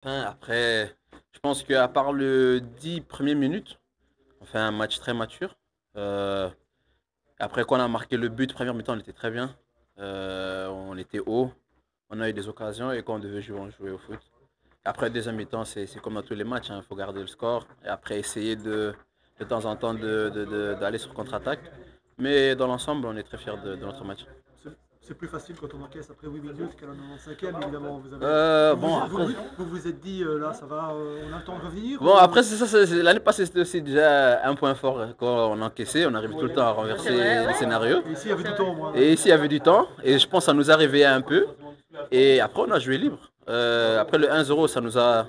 Après, je pense qu'à part le 10 premières minutes, on fait un match très mature. Euh, Après, quand on a marqué le but, première mi-temps, on était très bien. On était haut, on a eu des occasions et quand on devait jouer, on jouait au foot. Après, deuxième mi-temps, c'est comme dans tous les matchs, il faut garder le score et après essayer de temps en temps d'aller sur contre-attaque. Mais dans l'ensemble, on est très fiers de notre match. C'est plus facile quand on encaisse après 8 minutes qu'à la 95e, évidemment. Bon, après, Vous vous êtes dit, là, ça va, on a le temps de revenir Bon, ou... après, c'est ça, l'année passée, c'était aussi déjà un point fort quand on encaissait. On arrive tout le temps à renverser les scénarios. Et ici, il y avait du temps au moins. Et ici, il y avait du temps. Et je pense que ça nous a réveillé un peu. Et après, on a joué libre. Après le 1-0, ça nous a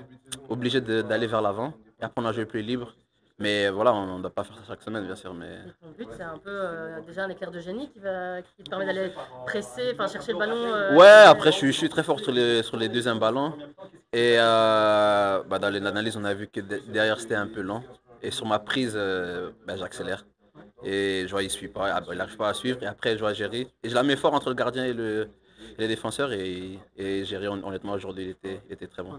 obligés d'aller vers l'avant. Et après, on a joué plus libre. Mais voilà, on ne doit pas faire ça chaque semaine, bien sûr. Mais... Ton but, c'est un peu déjà un éclair de génie qui te permet d'aller presser, enfin chercher le ballon. Ouais, après, je suis très fort sur les deuxièmes ballons. Et dans l'analyse, on a vu que derrière, c'était un peu lent. Et sur ma prise, j'accélère. Et je vois, il suit pas, il n'arrive pas à suivre. Et après, je vois Géry. Et je la mets fort entre le gardien et les défenseurs. Et Géry, honnêtement, aujourd'hui, il était très bon.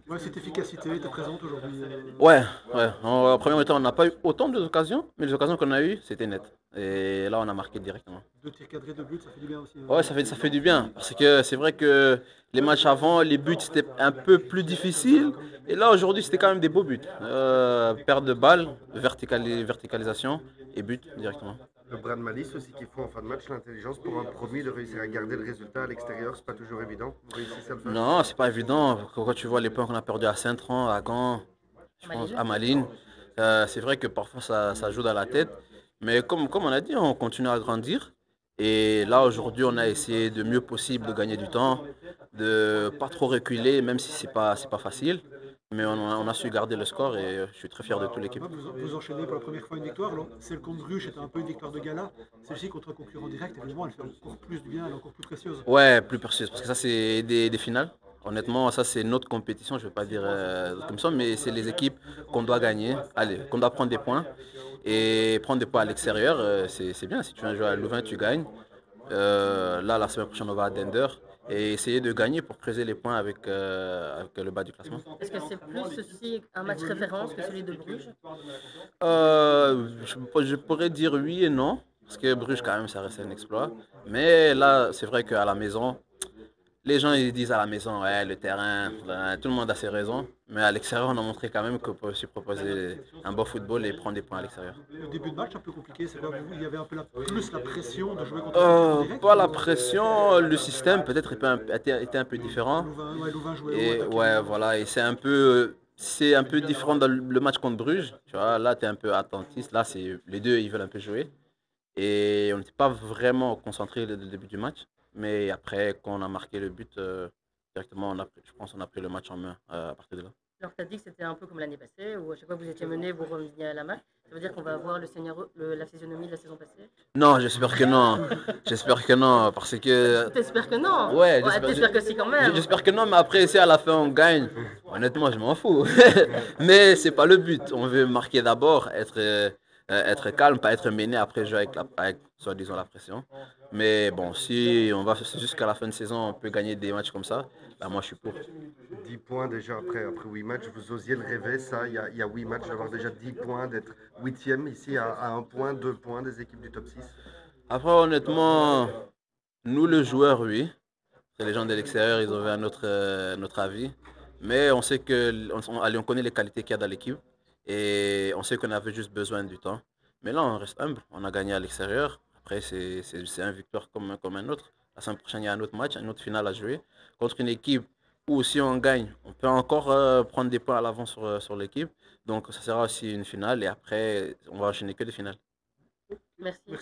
Ouais, cette efficacité était présente aujourd'hui. Ouais, ouais. En premier temps, on n'a pas eu autant d'occasions, mais les occasions qu'on a eues, c'était net. Et là, on a marqué directement. Deux tirs cadrés, deux buts, ça fait du bien aussi. Ouais, ça fait du bien. Parce que c'est vrai que les matchs avant, les buts, c'était un peu plus difficile. Et là, aujourd'hui, c'était quand même des beaux buts. Perte de balles, verticalisation et but directement. Le bras de malice aussi qu'il faut en fin de match, l'intelligence pour un promis de réussir à garder le résultat à l'extérieur, c'est pas toujours évident. Vous réussissez à le faire? Non, c'est pas évident. Quand tu vois les points qu'on a perdus à Saint-Tran, à Gand, je pense, à Malines, c'est vrai que parfois ça joue dans la tête. Mais comme on a dit, on continue à grandir. Et là, aujourd'hui, on a essayé de mieux possible de gagner du temps, de pas trop reculer, même si c'est pas facile. Mais on a su garder le score et je suis très fier de toute l'équipe. Vous enchaînez pour la première fois une victoire. Alors, celle contre Bruges était un peu une victoire de gala. Celle-ci contre un concurrent direct, évidemment, elle fait encore plus de bien, elle est encore plus précieuse. Ouais, plus précieuse, parce que ça, c'est des finales. Honnêtement, ça, c'est notre compétition, je ne vais pas dire comme ça, mais c'est les équipes qu'on doit gagner, allez, qu'on doit prendre des points. Et prendre des points à l'extérieur, c'est bien. Si tu viens jouer à Louvain, tu gagnes. Là, la semaine prochaine, on va à Dender. Et essayer de gagner pour creuser les points avec le bas du classement. Est-ce que c'est plus aussi un match référence que celui de Bruges? Je pourrais dire oui et non. Parce que Bruges, quand même, ça reste un exploit. Mais là, c'est vrai qu'à la maison, les gens ils disent à la maison, ouais, le terrain, tout le monde a ses raisons. Mais à l'extérieur, on a montré quand même qu'on peut aussi proposer un bon football et prendre des points à l'extérieur. Le début de match un peu compliqué, c'est quoi? Il y avait un peu plus la pression de jouer contre un concurrent direct Pas la pression, le système peut-être était un peu différent. Louvain jouait haut, Et attaquait ouais, bien. voilà, et c'est un peu différent dans le match contre Bruges. Tu vois, là, tu es un peu attentiste. Là, les deux, ils veulent un peu jouer. Et on n'était pas vraiment concentré le début du match. Mais après, quand on a marqué le but, directement, je pense qu'on a pris le match en main à partir de là. Alors, tu as dit que c'était un peu comme l'année passée, où à chaque fois que vous étiez mené, vous reveniez à la match. Ça veut dire qu'on va avoir la physionomie de la saison passée? Non, j'espère que non. J'espère que non, parce que... T'espères que non? Ouais, Ouais, t'espères que si quand même. j'espère que non, mais après, si à la fin on gagne, honnêtement, je m'en fous. Mais c'est pas le but. On veut marquer d'abord, être calme, pas être mené après jouer avec soi-disant la pression. Mais bon, si on va jusqu'à la fin de saison, on peut gagner des matchs comme ça, bah moi je suis pour. 10 points déjà après 8 matchs, vous osiez le rêver, ça, il y a 8 matchs, d'avoir déjà 10 points, d'être huitième ici à 1 point, 2 points des équipes du top 6. Après, honnêtement, nous le joueur, oui. Les gens de l'extérieur, ils avaient notre avis. Mais on sait allez, on connaît les qualités qu'il y a dans l'équipe. Et on sait qu'on avait juste besoin du temps. Mais là, on reste humble. On a gagné à l'extérieur. Après, c'est un victoire comme un autre. La semaine prochaine, il y a un autre match, une autre finale à jouer. Contre une équipe où si on gagne, on peut encore prendre des points à l'avance sur l'équipe. Donc, ça sera aussi une finale. Et après, on va enchaîner que des finales. Merci.